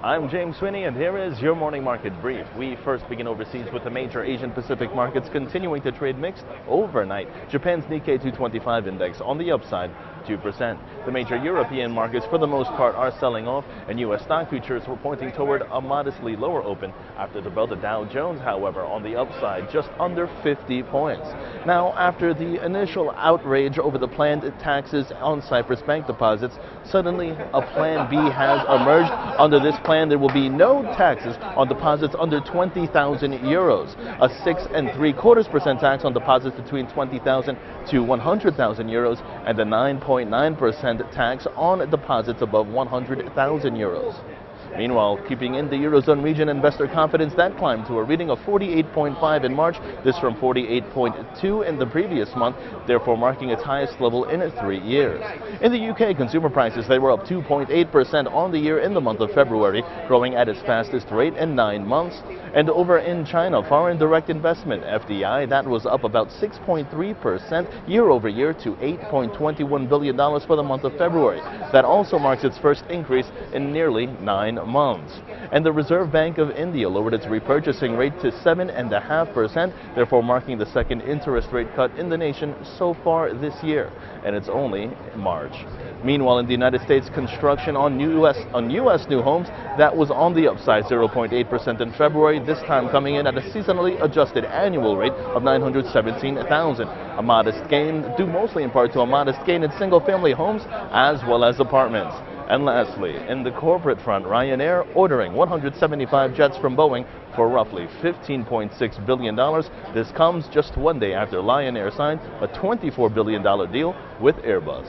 I'm James Swinney, and here is your morning market brief. We first begin overseas with the major Asian Pacific markets continuing to trade mixed overnight. Japan's Nikkei 225 index on the upside, 2%. The major European markets for the most part are selling off, and U.S. stock futures were pointing toward a modestly lower open after the bell. The Dow Jones, however, on the upside, just under 50 points. Now, after the initial outrage over the planned taxes on Cyprus bank deposits, suddenly a plan B has emerged. Under this plan, there will be no taxes on deposits under 20,000 euros, a 6.75% tax on deposits between 20,000 to 100,000 euros, and a 9.9% tax on deposits above 100,000 euros. Meanwhile, keeping in the Eurozone region, investor confidence that climbed to a reading of 48.5 in March, this from 48.2 in the previous month, therefore marking its highest level in 3 years. In the UK, consumer prices, they were up 2.8% on the year in the month of February, growing at its fastest rate in 9 months. And over in China, foreign direct investment, FDI, that was up about 6.3% year over year to $8.21 billion for the month of February. That also marks its first increase in nearly 9 months. And the Reserve Bank of India lowered its repurchasing rate to 7.5%, therefore marking the second interest rate cut in the nation so far this year. And it's only March. Meanwhile, in the United States, construction on U.S. new homes, that was on the upside, 0.8% in February, this time coming in at a seasonally adjusted annual rate of 917,000. A modest gain, due mostly in part to a modest gain in single-family homes as well as apartments. And lastly, in the corporate front, Ryanair ordering 175 jets from Boeing for roughly $15.6 billion. This comes just one day after Ryanair signed a $24 billion deal with Airbus.